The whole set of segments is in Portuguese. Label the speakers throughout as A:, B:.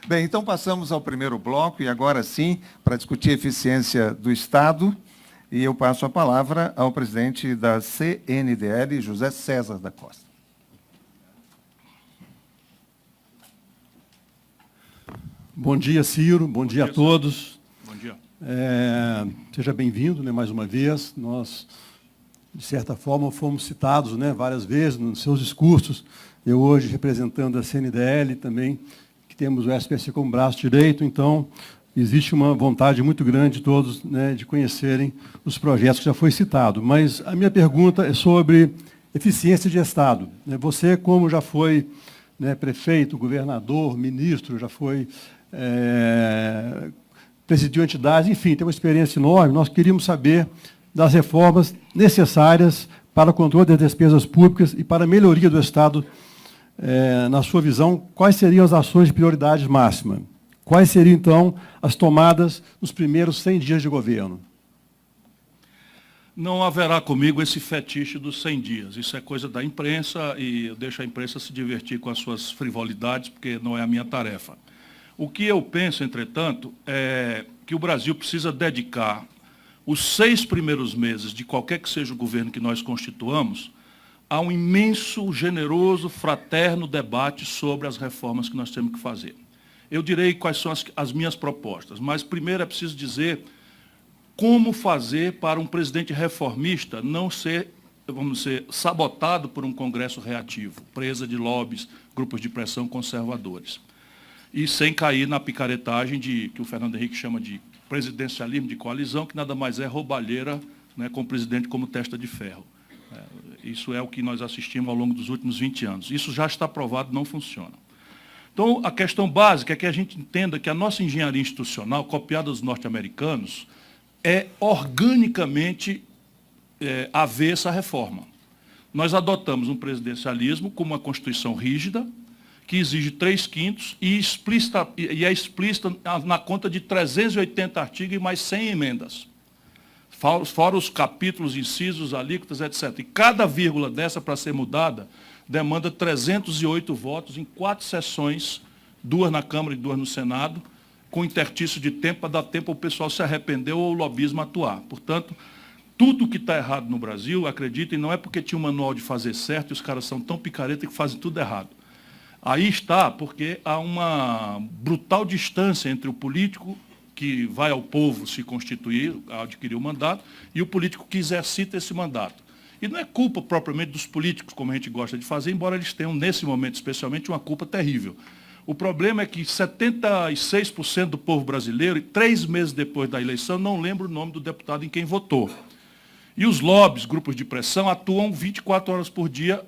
A: Bem, então passamos ao primeiro bloco e agora sim, para discutir a eficiência do Estado, e eu passo a palavra ao presidente da CNDL, José César da Costa.
B: Bom dia, Ciro. Bom dia a todos.
C: Bom dia.
B: Seja bem-vindo, mais uma vez. Nós, de certa forma, fomos citados várias vezes nos seus discursos. Eu hoje, representando a CNDL também, que temos o SPC como braço direito, então existe uma vontade muito grande de todos de conhecerem os projetos que já foi citado. Mas a minha pergunta é sobre eficiência de Estado. Você, como já foi prefeito, governador, ministro, já foi presidiu entidades, enfim, tem uma experiência enorme. Nós queríamos saber das reformas necessárias para o controle das despesas públicas e para a melhoria do Estado. Na sua visão, quais seriam as ações de prioridade máxima? Quais seriam, então, as tomadas nos primeiros 100 dias de governo?
C: Não haverá comigo esse fetiche dos 100 dias. Isso é coisa da imprensa e eu deixo a imprensa se divertir com as suas frivolidades, porque não é a minha tarefa. O que eu penso, entretanto, é que o Brasil precisa dedicar os 6 primeiros meses de qualquer que seja o governo que nós constituamos a um imenso, generoso, fraterno debate sobre as reformas que nós temos que fazer. Eu direi quais são as minhas propostas, mas primeiro é preciso dizer como fazer para um presidente reformista não ser, vamos dizer, sabotado por um Congresso reativo, presa de lobbies, grupos de pressão conservadores. E sem cair na picaretagem que o Fernando Henrique chama de presidencialismo de coalizão, que nada mais é roubalheira com o presidente como testa de ferro. Isso é o que nós assistimos ao longo dos últimos 20 anos. Isso já está provado, não funciona. Então, a questão básica é que a gente entenda que a nossa engenharia institucional, copiada dos norte-americanos, é organicamente avessa à reforma. Nós adotamos um presidencialismo com uma Constituição rígida, que exige 3/5 e é explícita na conta de 380 artigos e mais 100 emendas. Fora os capítulos, incisos, alíquotas, etc. E cada vírgula dessa, para ser mudada, demanda 308 votos em 4 sessões, 2 na Câmara e 2 no Senado, com intertício de tempo para dar tempo ao pessoal se arrepender ou o lobismo atuar. Portanto, tudo que está errado no Brasil, acreditem, não é porque tinha um manual de fazer certo e os caras são tão picareta que fazem tudo errado. Aí está porque há uma brutal distância entre o político que vai ao povo se constituir, adquirir o mandato, e o político que exercita esse mandato. E não é culpa propriamente dos políticos, como a gente gosta de fazer, embora eles tenham, nesse momento especialmente, uma culpa terrível. O problema é que 76% do povo brasileiro, 3 meses depois da eleição, não lembra o nome do deputado em quem votou. E os lobbies, grupos de pressão, atuam 24 horas por dia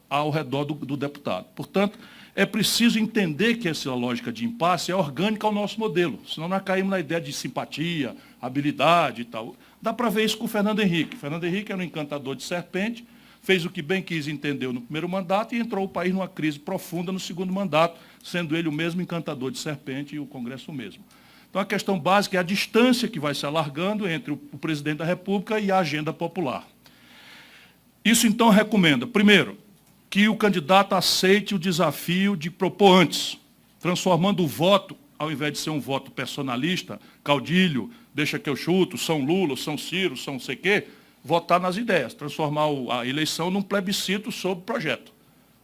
C: ao redor do deputado. Portanto, é preciso entender que essa lógica de impasse é orgânica ao nosso modelo, senão nós caímos na ideia de simpatia, habilidade e tal. Dá para ver isso com o Fernando Henrique. Fernando Henrique era um encantador de serpente, fez o que bem quis, entendeu no primeiro mandato e entrou o país numa crise profunda no segundo mandato, sendo ele o mesmo encantador de serpente e o Congresso o mesmo. Então, a questão básica é a distância que vai se alargando entre o presidente da República e a agenda popular. Isso, então, recomenda, primeiro, que o candidato aceite o desafio de propor antes, transformando o voto, ao invés de ser um voto personalista, caudilho, deixa que eu chuto, São Lula, São Ciro, São não sei o quê, votar nas ideias, transformar a eleição num plebiscito sobre o projeto.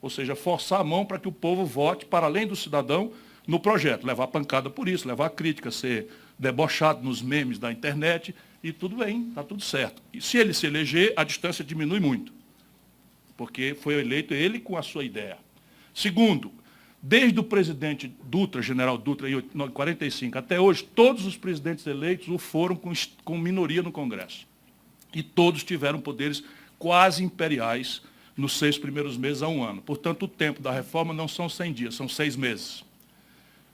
C: Ou seja, forçar a mão para que o povo vote, para além do cidadão, no projeto, levar pancada por isso, levar crítica, ser debochado nos memes da internet, e tudo bem, está tudo certo. E se ele se eleger, a distância diminui muito, porque foi eleito ele com a sua ideia. Segundo, desde o presidente Dutra, general Dutra, em 1945, até hoje, todos os presidentes eleitos o foram com minoria no Congresso. E todos tiveram poderes quase imperiais nos 6 primeiros meses a 1 ano. Portanto, o tempo da reforma não são 100 dias, são 6 meses.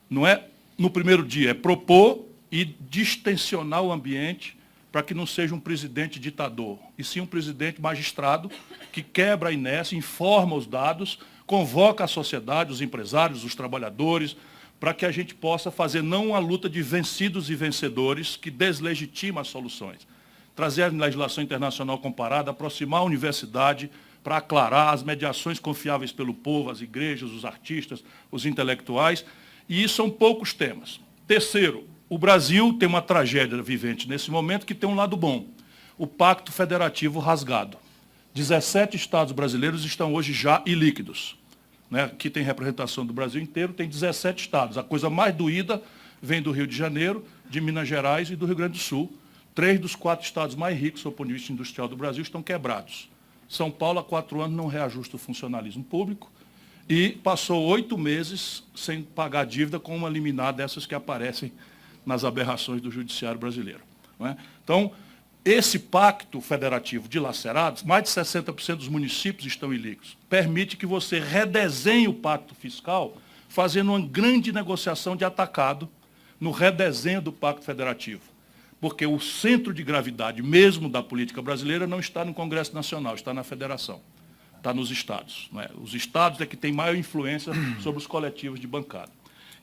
C: Não é no primeiro dia, é propor e distensionar o ambiente para que não seja um presidente ditador, e sim um presidente magistrado que quebra a inércia, informa os dados, convoca a sociedade, os empresários, os trabalhadores, para que a gente possa fazer não uma luta de vencidos e vencedores que deslegitima as soluções. Trazer a legislação internacional comparada, aproximar a universidade para aclarar as mediações confiáveis pelo povo, as igrejas, os artistas, os intelectuais, E isso são poucos temas. Terceiro, o Brasil tem uma tragédia vivente nesse momento que tem um lado bom. O Pacto Federativo rasgado. 17 estados brasileiros estão hoje já ilíquidos. Né? Aqui tem representação do Brasil inteiro, tem 17 estados. A coisa mais doída vem do Rio de Janeiro, de Minas Gerais e do Rio Grande do Sul. 3 dos 4 estados mais ricos, do ponto de vista industrial do Brasil, estão quebrados. São Paulo, há 4 anos, não reajusta o funcionalismo público e passou 8 meses sem pagar dívida com uma liminar dessas que aparecem nas aberrações do judiciário brasileiro. Não é? Então, esse pacto federativo dilacerado, mais de 60% dos municípios estão ilíquidos, permite que você redesenhe o pacto fiscal fazendo uma grande negociação de atacado no redesenho do pacto federativo. Porque o centro de gravidade mesmo da política brasileira não está no Congresso Nacional, está na Federação, está nos estados. Não é? Os estados é que têm maior influência sobre os coletivos de bancada.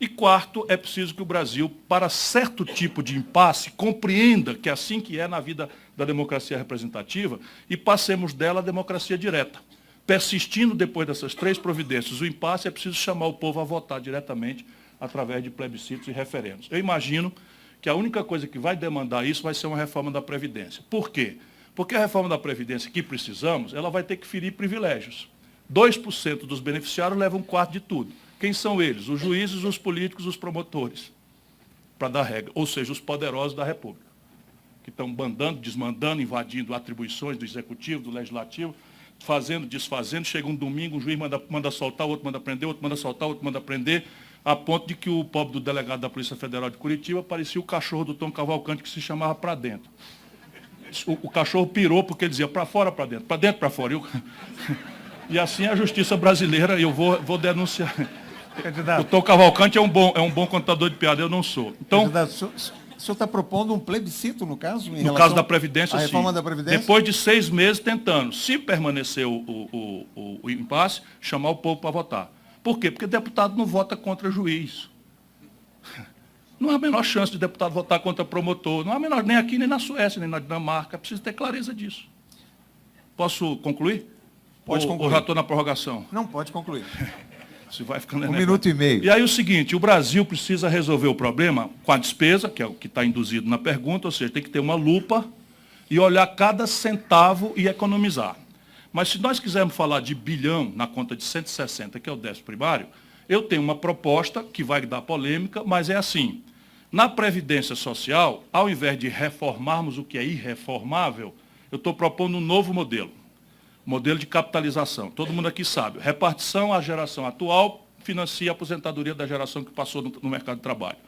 C: E quarto, é preciso que o Brasil, para certo tipo de impasse, compreenda que é assim que é na vida da democracia representativa e passemos dela à democracia direta. Persistindo depois dessas 3 providências o impasse, é preciso chamar o povo a votar diretamente através de plebiscitos e referendos. Eu imagino que a única coisa que vai demandar isso vai ser uma reforma da Previdência. Por quê? Porque a reforma da Previdência que precisamos, ela vai ter que ferir privilégios. 2% dos beneficiários levam 1/4 de tudo. Quem são eles? Os juízes, os políticos, os promotores, para dar regra, ou seja, os poderosos da República, que estão mandando, desmandando, invadindo atribuições do Executivo, do Legislativo, fazendo, desfazendo, chega um domingo, um juiz manda soltar, o outro manda prender, o outro manda soltar, o outro manda prender, a ponto de que o pobre do delegado da Polícia Federal de Curitiba parecia o cachorro do Tom Cavalcante, que se chamava Pra Dentro. O cachorro pirou porque ele dizia para fora, para dentro, para fora. E assim a justiça brasileira, eu vou denunciar.
A: Candidato,
C: O Tom Cavalcante é um bom contador de piada, eu não sou. Então,
A: candidato, o senhor está propondo um plebiscito, no caso?
C: no caso da Previdência,
A: a
C: sim.
A: reforma da Previdência?
C: Depois de 6 meses tentando, se permanecer o impasse, chamar o povo para votar. Por quê? Porque deputado não vota contra juiz. Não há a menor chance de deputado votar contra promotor. Não há a menor, nem aqui, nem na Suécia, nem na Dinamarca. É preciso ter clareza disso. Posso concluir?
A: Pode concluir.
C: Ou já estou na prorrogação?
A: Não, pode concluir.
C: Você vai ficando
A: 1 minuto e meio.
C: E aí o seguinte, o Brasil precisa resolver o problema com a despesa, que é o que está induzido na pergunta, ou seja, tem que ter uma lupa e olhar cada centavo e economizar. Mas se nós quisermos falar de bilhão na conta de 160, que é o déficit primário, eu tenho uma proposta que vai dar polêmica, mas é assim. Na Previdência Social, ao invés de reformarmos o que é irreformável, eu estou propondo um novo modelo. Modelo de capitalização. Todo mundo aqui sabe. Repartição à geração atual financia a aposentadoria da geração que passou no mercado de trabalho.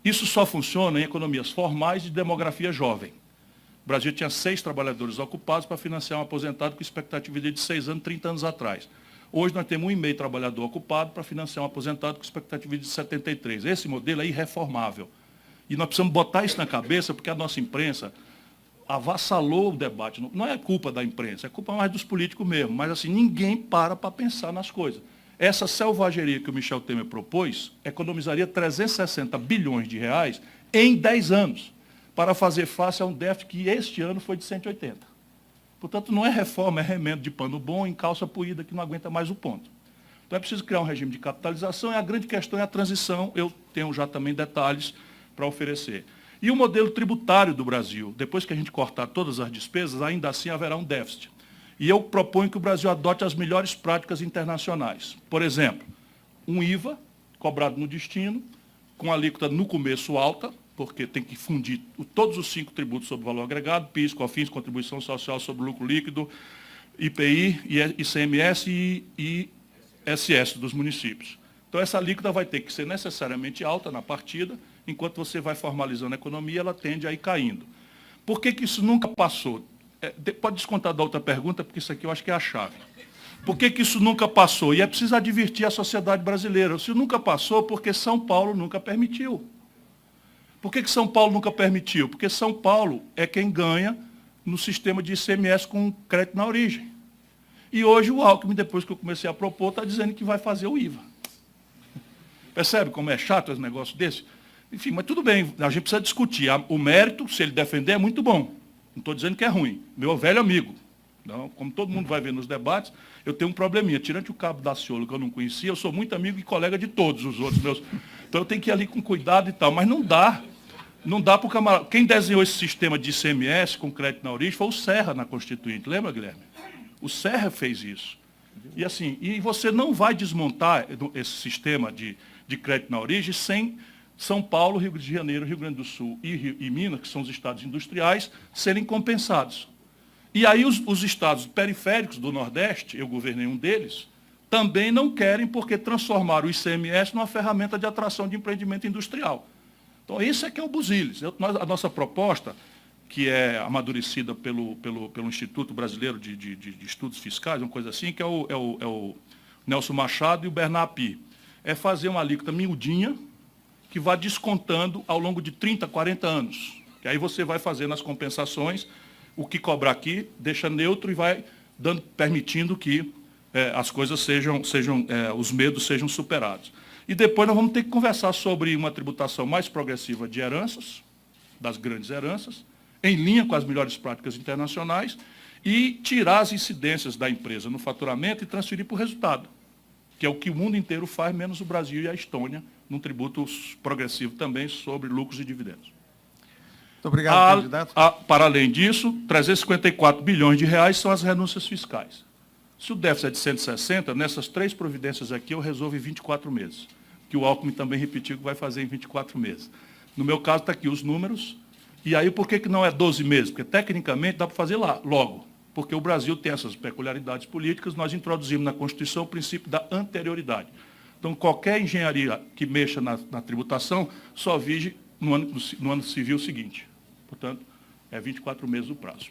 C: Isso só funciona em economias formais de demografia jovem. O Brasil tinha 6 trabalhadores ocupados para financiar um aposentado com expectativa de vida de 6 anos, 30 anos atrás. Hoje nós temos 1,5 trabalhador ocupado para financiar um aposentado com expectativa de 73. Esse modelo é irreformável. E nós precisamos botar isso na cabeça, porque a nossa imprensa avassalou o debate. Não é culpa da imprensa, é culpa mais dos políticos mesmo. Mas assim, ninguém para pensar nas coisas. Essa selvageria que o Michel Temer propôs economizaria 360 bilhões de reais em 10 anos para fazer face a um déficit que este ano foi de 180. Portanto, não é reforma, é remendo de pano bom em calça poída que não aguenta mais o ponto. Então é preciso criar um regime de capitalização e a grande questão é a transição. Eu tenho já também detalhes para oferecer. E o modelo tributário do Brasil, depois que a gente cortar todas as despesas, ainda assim haverá um déficit. E eu proponho que o Brasil adote as melhores práticas internacionais. Por exemplo, um IVA cobrado no destino, com alíquota no começo alta, porque tem que fundir todos os 5 tributos sobre valor agregado, PIS, COFINS, contribuição social sobre lucro líquido, IPI, ICMS e ISS dos municípios. Então, essa alíquota vai ter que ser necessariamente alta na partida, enquanto você vai formalizando a economia, ela tende a ir caindo. Por que isso nunca passou? Pode descontar da outra pergunta, porque isso aqui eu acho que é a chave. Por que isso nunca passou? E é preciso advertir a sociedade brasileira. Isso nunca passou porque São Paulo nunca permitiu. Por que São Paulo nunca permitiu? Porque São Paulo é quem ganha no sistema de ICMS com crédito na origem. E hoje o Alckmin, depois que eu comecei a propor, está dizendo que vai fazer o IVA. Percebe como é chato esse negócio desse? Enfim, mas tudo bem, a gente precisa discutir. O mérito, se ele defender, é muito bom. Não estou dizendo que é ruim. Meu velho amigo, Não, como todo mundo vai ver nos debates, eu tenho um probleminha. Tirante o cabo Daciolo, que eu não conhecia, eu sou muito amigo e colega de todos os outros meus. Então eu tenho que ir ali com cuidado e tal. Mas não dá. Não dá para o camarada. Quem desenhou esse sistema de ICMS com crédito na origem foi o Serra na Constituinte. Lembra, Guilherme? O Serra fez isso. E assim, e você não vai desmontar esse sistema de crédito na origem sem São Paulo, Rio de Janeiro, Rio Grande do Sul e Minas, que são os estados industriais, serem compensados. E aí os estados periféricos do Nordeste, eu governei um deles, também não querem porque transformaram o ICMS numa ferramenta de atração de empreendimento industrial. Então, esse é que é o busilis. A nossa proposta, que é amadurecida pelo Instituto Brasileiro de Estudos Fiscais, uma coisa assim, que é o Nelson Machado e o Bernard Pi, é fazer uma alíquota miudinha que vá descontando ao longo de 30, 40 anos. Que aí você vai fazendo as compensações, o que cobrar aqui, deixa neutro e vai permitindo que as coisas os medos sejam superados. E depois nós vamos ter que conversar sobre uma tributação mais progressiva de heranças, das grandes heranças, em linha com as melhores práticas internacionais, e tirar as incidências da empresa no faturamento e transferir para o resultado, que é o que o mundo inteiro faz, menos o Brasil e a Estônia, num tributo progressivo também sobre lucros e dividendos.
A: Muito obrigado, candidato.
C: Para além disso, 354 bilhões de reais são as renúncias fiscais. Se o déficit é de 160, nessas 3 providências aqui eu resolvo em 24 meses, que o Alckmin também repetiu que vai fazer em 24 meses. No meu caso, está aqui os números. E aí, por que não é 12 meses? Porque, tecnicamente, dá para fazer logo. Porque o Brasil tem essas peculiaridades políticas, nós introduzimos na Constituição o princípio da anterioridade. Então, qualquer engenharia que mexa na tributação só vige no ano civil seguinte. Portanto, é 24 meses o prazo.